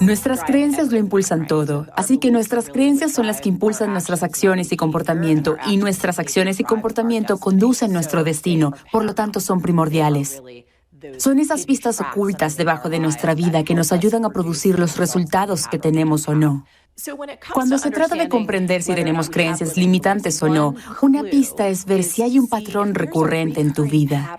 Nuestras creencias lo impulsan todo, así que nuestras creencias son las que impulsan nuestras acciones y comportamiento, y nuestras acciones y comportamiento conducen nuestro destino, por lo tanto son primordiales. Son esas pistas ocultas debajo de nuestra vida que nos ayudan a producir los resultados que tenemos o no. Cuando se trata de comprender si tenemos creencias limitantes o no, una pista es ver si hay un patrón recurrente en tu vida.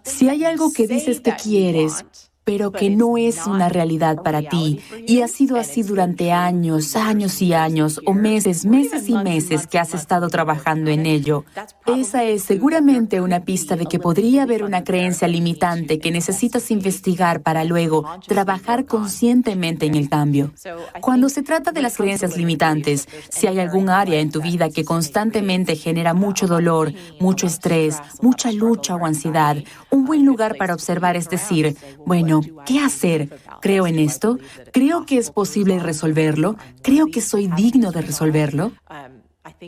Si hay algo que dices que quieres, pero que no es una realidad para ti, y ha sido así durante años, años y años, o meses, meses y meses que has estado trabajando en ello, esa es seguramente una pista de que podría haber una creencia limitante que necesitas investigar para luego trabajar conscientemente en el cambio. Cuando se trata de las creencias limitantes, si hay algún área en tu vida que constantemente genera mucho dolor, mucho estrés, mucha lucha o ansiedad, un buen lugar para observar es decir, bueno, ¿qué hacer? ¿Creo en esto? ¿Creo que es posible resolverlo? ¿Creo que soy digno de resolverlo?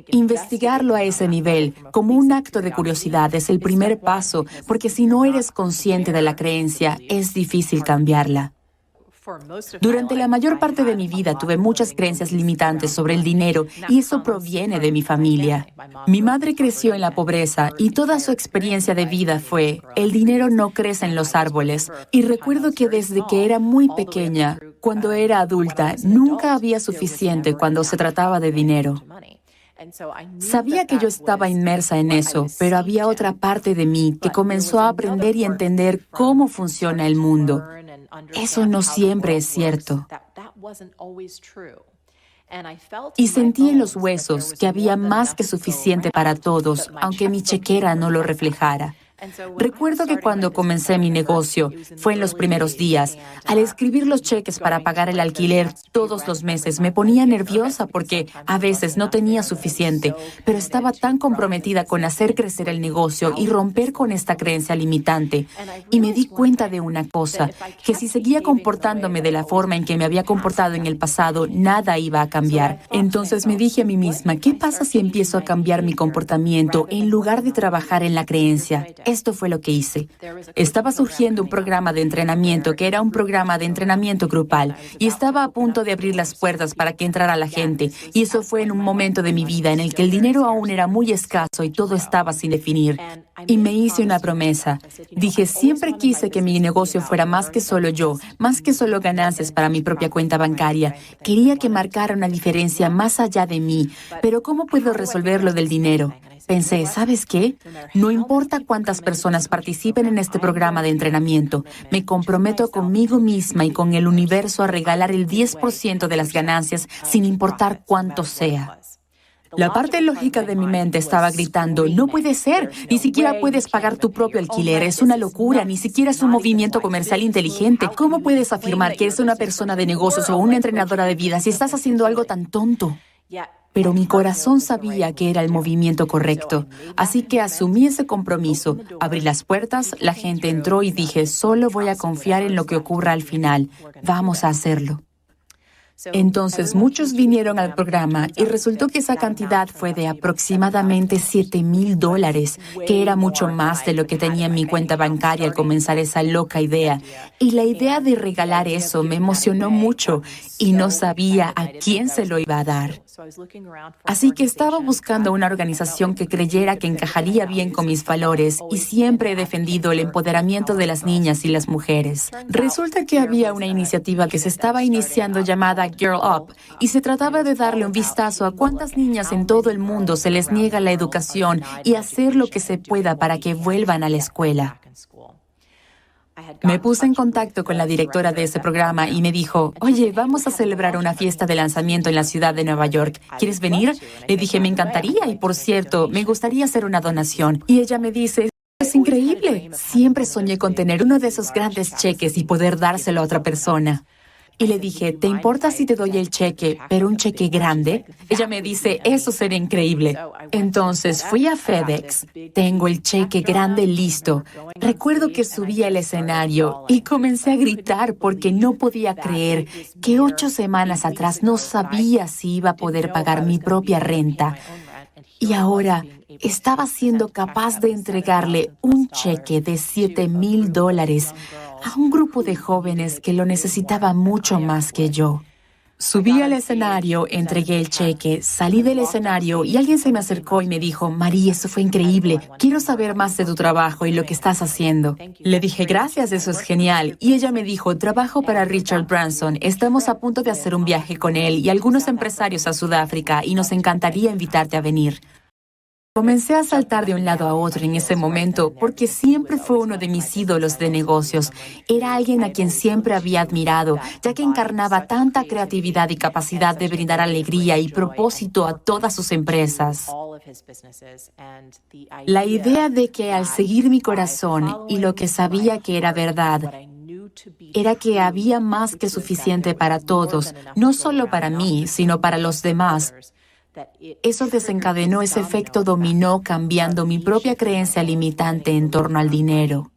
Investigarlo a ese nivel, como un acto de curiosidad, es el primer paso, porque si no eres consciente de la creencia, es difícil cambiarla. Durante la mayor parte de mi vida tuve muchas creencias limitantes sobre el dinero y eso proviene de mi familia. Mi madre creció en la pobreza y toda su experiencia de vida fue, el dinero no crece en los árboles. Y recuerdo que desde que era muy pequeña, cuando era adulta, nunca había suficiente cuando se trataba de dinero. Sabía que yo estaba inmersa en eso, pero había otra parte de mí que comenzó a aprender y entender cómo funciona el mundo. Eso no siempre es cierto. Y sentí en los huesos que había más que suficiente para todos, aunque mi chequera no lo reflejara. Recuerdo que cuando comencé mi negocio, fue en los primeros días, al escribir los cheques para pagar el alquiler todos los meses, me ponía nerviosa porque a veces no tenía suficiente, pero estaba tan comprometida con hacer crecer el negocio y romper con esta creencia limitante. Y me di cuenta de una cosa, que si seguía comportándome de la forma en que me había comportado en el pasado, nada iba a cambiar. Entonces me dije a mí misma, ¿qué pasa si empiezo a cambiar mi comportamiento en lugar de trabajar en la creencia? Esto fue lo que hice. Estaba surgiendo un programa de entrenamiento que era un programa de entrenamiento grupal y estaba a punto de abrir las puertas para que entrara la gente. Y eso fue en un momento de mi vida en el que el dinero aún era muy escaso y todo estaba sin definir. Y me hice una promesa. Dije, siempre quise que mi negocio fuera más que solo yo, más que solo ganancias para mi propia cuenta bancaria. Quería que marcara una diferencia más allá de mí. Pero ¿cómo puedo resolver lo del dinero? Pensé, ¿sabes qué? No importa cuántas personas participen en este programa de entrenamiento, me comprometo conmigo misma y con el universo a regalar el 10% de las ganancias sin importar cuánto sea. La parte lógica de mi mente estaba gritando, no puede ser, ni siquiera puedes pagar tu propio alquiler, es una locura, ni siquiera es un movimiento comercial inteligente. ¿Cómo puedes afirmar que eres una persona de negocios o una entrenadora de vida si estás haciendo algo tan tonto? Pero mi corazón sabía que era el movimiento correcto, así que asumí ese compromiso. Abrí las puertas, la gente entró y dije, solo voy a confiar en lo que ocurra al final. Vamos a hacerlo. Entonces muchos vinieron al programa y resultó que esa cantidad fue de aproximadamente $7,000, que era mucho más de lo que tenía en mi cuenta bancaria al comenzar esa loca idea. Y la idea de regalar eso me emocionó mucho y no sabía a quién se lo iba a dar. Así que estaba buscando una organización que creyera que encajaría bien con mis valores y siempre he defendido el empoderamiento de las niñas y las mujeres. Resulta que había una iniciativa que se estaba iniciando llamada Girl Up y se trataba de darle un vistazo a cuántas niñas en todo el mundo se les niega la educación y hacer lo que se pueda para que vuelvan a la escuela. Me puse en contacto con la directora de ese programa y me dijo, oye, vamos a celebrar una fiesta de lanzamiento en la ciudad de Nueva York. ¿Quieres venir? Le dije, me encantaría y, por cierto, me gustaría hacer una donación. Y ella me dice, es increíble. Siempre soñé con tener uno de esos grandes cheques y poder dárselo a otra persona. Y le dije, ¿te importa si te doy el cheque, pero un cheque grande? Ella me dice, eso sería increíble. Entonces fui a FedEx. Tengo el cheque grande listo. Recuerdo que subí al escenario y comencé a gritar porque no podía creer que 8 semanas atrás no sabía si iba a poder pagar mi propia renta. Y ahora estaba siendo capaz de entregarle un cheque de $7,000 a un grupo de jóvenes que lo necesitaba mucho más que yo. Subí al escenario, entregué el cheque, salí del escenario y alguien se me acercó y me dijo, Marie, eso fue increíble, quiero saber más de tu trabajo y lo que estás haciendo. Le dije, gracias, eso es genial. Y ella me dijo, trabajo para Richard Branson, estamos a punto de hacer un viaje con él y algunos empresarios a Sudáfrica y nos encantaría invitarte a venir. Comencé a saltar de un lado a otro en ese momento porque siempre fue uno de mis ídolos de negocios. Era alguien a quien siempre había admirado, ya que encarnaba tanta creatividad y capacidad de brindar alegría y propósito a todas sus empresas. La idea de que al seguir mi corazón y lo que sabía que era verdad, era que había más que suficiente para todos, no solo para mí, sino para los demás. Eso desencadenó ese efecto dominó, cambiando mi propia creencia limitante en torno al dinero.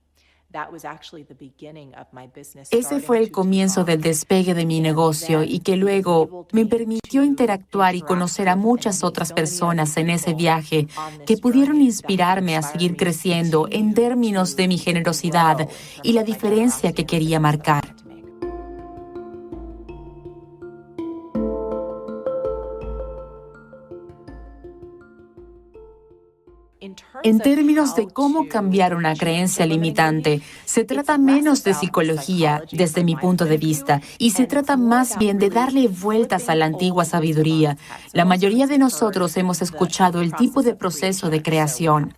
Ese fue el comienzo del despegue de mi negocio y que luego me permitió interactuar y conocer a muchas otras personas en ese viaje que pudieron inspirarme a seguir creciendo en términos de mi generosidad y la diferencia que quería marcar. En términos de cómo cambiar una creencia limitante, se trata menos de psicología, desde mi punto de vista, y se trata más bien de darle vueltas a la antigua sabiduría. La mayoría de nosotros hemos escuchado el tipo de proceso de creación.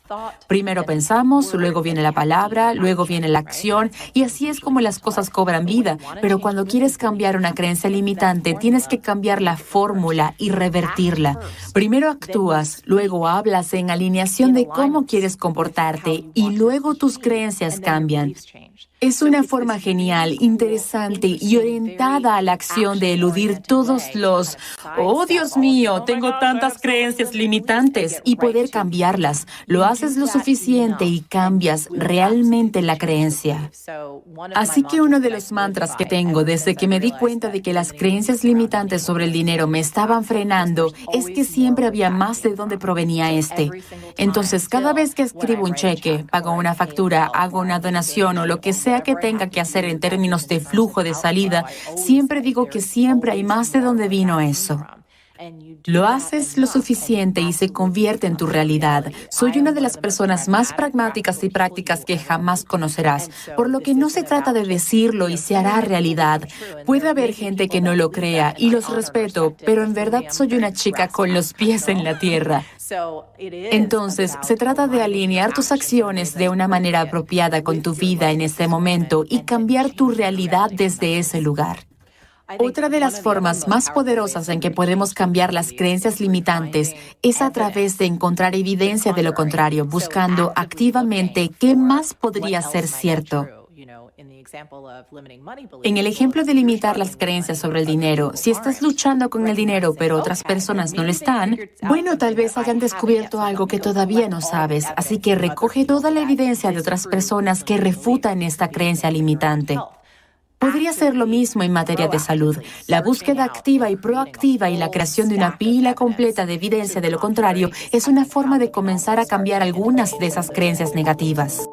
Primero pensamos, luego viene la palabra, luego viene la acción, y así es como las cosas cobran vida. Pero cuando quieres cambiar una creencia limitante, tienes que cambiar la fórmula y revertirla. Primero actúas, luego hablas en alineación de cómo quieres comportarte y luego tus creencias cambian. Es una forma genial, interesante y orientada a la acción de eludir todos los «Oh, Dios mío, tengo tantas creencias limitantes» y poder cambiarlas. Lo haces lo suficiente y cambias realmente la creencia. Así que uno de los mantras que tengo desde que me di cuenta de que las creencias limitantes sobre el dinero me estaban frenando es que siempre había más de dónde provenía este. Entonces, cada vez que escribo un cheque, pago una factura, hago una donación o lo que sea que tenga que hacer en términos de flujo de salida, siempre digo que siempre hay más de dónde vino eso. Lo haces lo suficiente y se convierte en tu realidad. Soy una de las personas más pragmáticas y prácticas que jamás conocerás, por lo que no se trata de decirlo y se hará realidad. Puede haber gente que no lo crea y los respeto, pero en verdad soy una chica con los pies en la tierra. Entonces, se trata de alinear tus acciones de una manera apropiada con tu vida en este momento y cambiar tu realidad desde ese lugar. Otra de las formas más poderosas en que podemos cambiar las creencias limitantes es a través de encontrar evidencia de lo contrario, buscando activamente qué más podría ser cierto. En el ejemplo de limitar las creencias sobre el dinero, si estás luchando con el dinero pero otras personas no lo están, bueno, tal vez hayan descubierto algo que todavía no sabes, así que recoge toda la evidencia de otras personas que refutan esta creencia limitante. Podría ser lo mismo en materia de salud. La búsqueda activa y proactiva y la creación de una pila completa de evidencia de lo contrario es una forma de comenzar a cambiar algunas de esas creencias negativas.